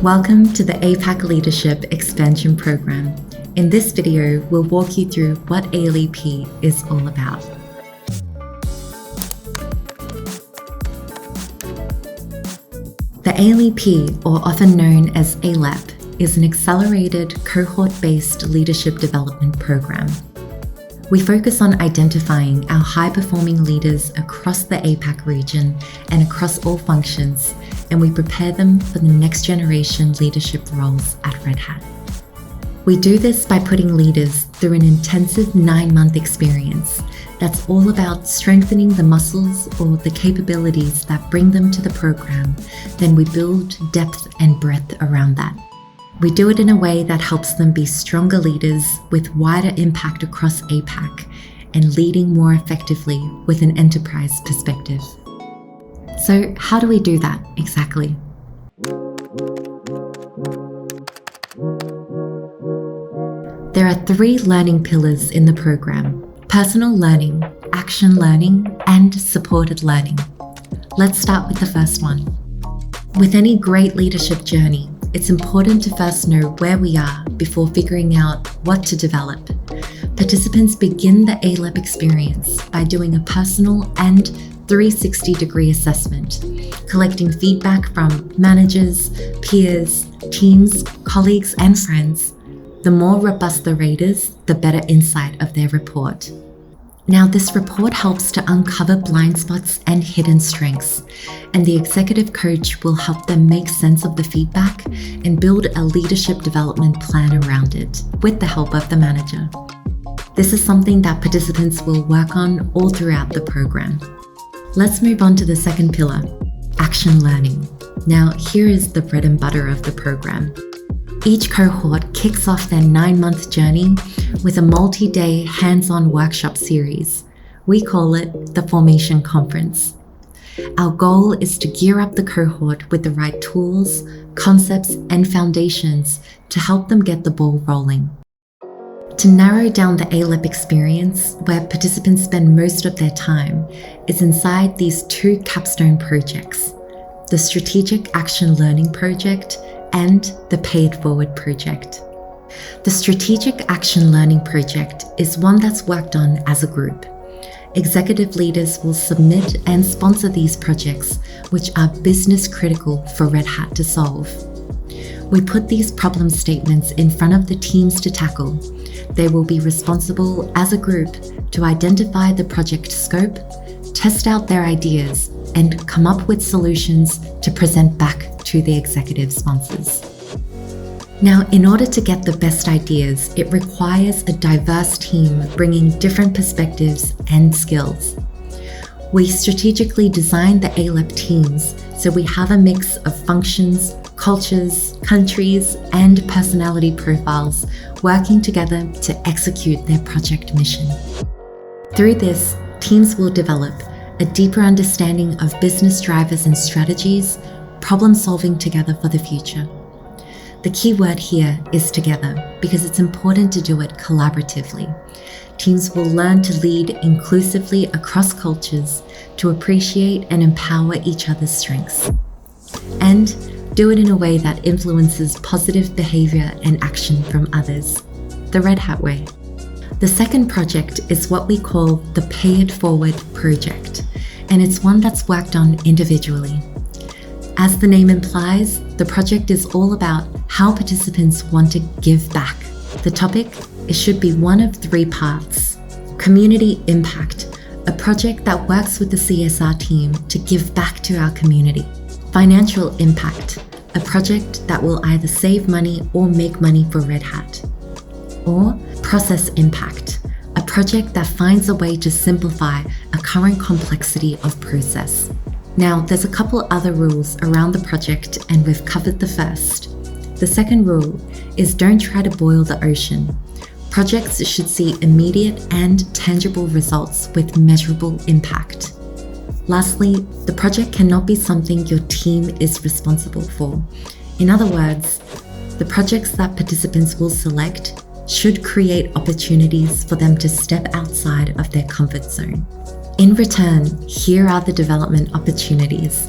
Welcome to the APAC Leadership Expansion Program. In this video, we'll walk you through what ALEP is all about. The ALEP, or often known as ALEP, is an accelerated cohort-based leadership development program. We focus on identifying our high-performing leaders across the APAC region and across all functions, and we prepare them for the next generation leadership roles at Red Hat. We do this by putting leaders through an intensive 9-month experience that's all about strengthening the muscles or the capabilities that bring them to the program. Then we build depth and breadth around that. We do it in a way that helps them be stronger leaders with wider impact across APAC and leading more effectively with an enterprise perspective. So how do we do that exactly? There are 3 learning pillars in the program: personal learning, action learning, and supported learning. Let's start with the first one. With any great leadership journey, it's important to first know where we are before figuring out what to develop. Participants begin the ALEP experience by doing a personal and 360-degree assessment, collecting feedback from managers, peers, teams, colleagues, and friends. The more robust the raters, the better insight of their report. Now, this report helps to uncover blind spots and hidden strengths, and the executive coach will help them make sense of the feedback and build a leadership development plan around it with the help of the manager. This is something that participants will work on all throughout the program. Let's move on to the second pillar, action learning. Now, here is the bread and butter of the program. Each cohort kicks off their 9-month journey with a multi-day hands-on workshop series. We call it the Formation Conference. Our goal is to gear up the cohort with the right tools, concepts, and foundations to help them get the ball rolling. To narrow down the ALEP experience, where participants spend most of their time, is inside these 2 capstone projects: the Strategic Action Learning Project and the Pay It Forward project. The Strategic Action Learning Project is one that's worked on as a group. Executive leaders will submit and sponsor these projects, which are business critical for Red Hat to solve. We put these problem statements in front of the teams to tackle. They will be responsible as a group to identify the project scope, test out their ideas, and come up with solutions to present back to the executive sponsors. Now, in order to get the best ideas, it requires a diverse team bringing different perspectives and skills. We strategically designed the ALEP teams so we have a mix of functions, cultures, countries, and personality profiles working together to execute their project mission. Through this, teams will develop a deeper understanding of business drivers and strategies, problem solving together for the future. The key word here is together, because it's important to do it collaboratively. Teams will learn to lead inclusively across cultures to appreciate and empower each other's strengths, and do it in a way that influences positive behavior and action from others, the Red Hat way. The second project is what we call the Pay It Forward project, and it's one that's worked on individually. As the name implies, the project is all about how participants want to give back. The topic, it should be one of 3 parts. Community impact, a project that works with the CSR team to give back to our community. Financial impact, a project that will either save money or make money for Red Hat. Or process impact, a project that finds a way to simplify a current complexity of process. Now, there's a couple other rules around the project, and we've covered the first. The second rule is don't try to boil the ocean. Projects should see immediate and tangible results with measurable impact. Lastly, the project cannot be something your team is responsible for. In other words, the projects that participants will select should create opportunities for them to step outside of their comfort zone. In return, here are the development opportunities.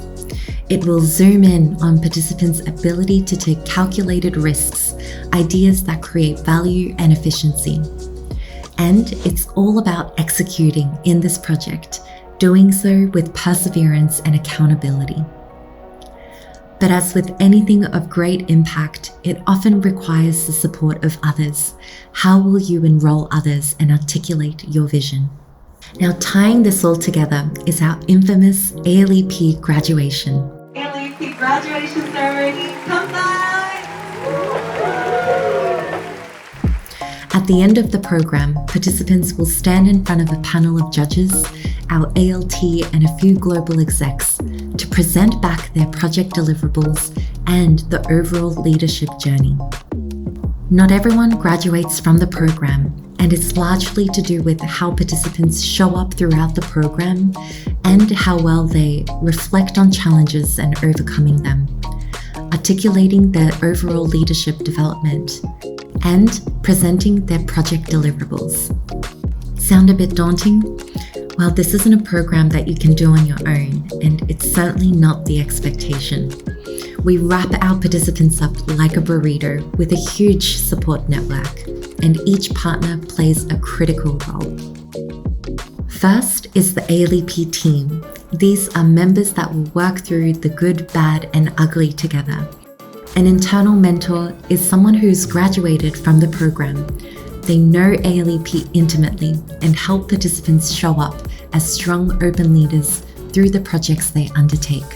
It will zoom in on participants' ability to take calculated risks, ideas that create value and efficiency. And it's all about executing in this project, doing so with perseverance and accountability. But as with anything of great impact, it often requires the support of others. How will you enroll others and articulate your vision? Now, tying this all together is our infamous ALEP graduation. ALEP graduation ceremony, come by! At the end of the program, participants will stand in front of a panel of judges, our ALT and a few global execs to present back their project deliverables and the overall leadership journey. Not everyone graduates from the program, and it's largely to do with how participants show up throughout the program and how well they reflect on challenges and overcoming them, articulating their overall leadership development, and presenting their project deliverables. Sound a bit daunting? Well, this isn't a program that you can do on your own, and it's certainly not the expectation. We wrap our participants up like a burrito with a huge support network, and each partner plays a critical role. First is the ALEP team. These are members that will work through the good, bad, and ugly together. An internal mentor is someone who's graduated from the program. They know ALEP intimately and help participants show up as strong open leaders through the projects they undertake.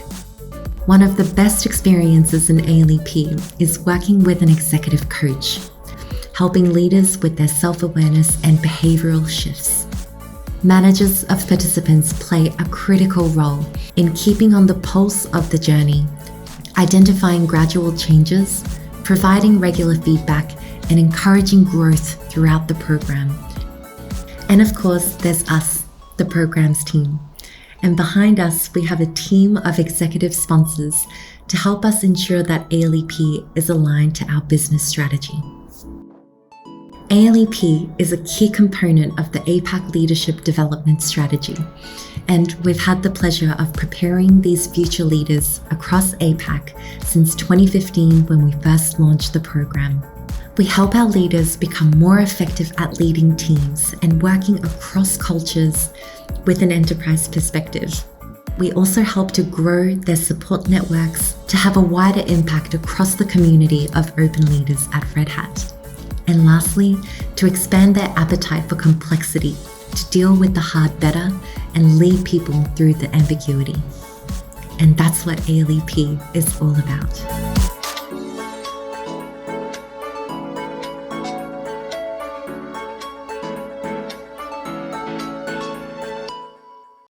One of the best experiences in ALEP is working with an executive coach, helping leaders with their self-awareness and behavioral shifts. Managers of participants play a critical role in keeping on the pulse of the journey, identifying gradual changes, providing regular feedback, and encouraging growth throughout the program. And of course, there's us, the program's team. And behind us, we have a team of executive sponsors to help us ensure that ALEP is aligned to our business strategy. ALEP is a key component of the APAC leadership development strategy, and we've had the pleasure of preparing these future leaders across APAC since 2015 when we first launched the program. We help our leaders become more effective at leading teams and working across cultures with an enterprise perspective. We also help to grow their support networks to have a wider impact across the community of open leaders at Red Hat. And lastly, to expand their appetite for complexity, to deal with the hard better and lead people through the ambiguity. And that's what ALEP is all about.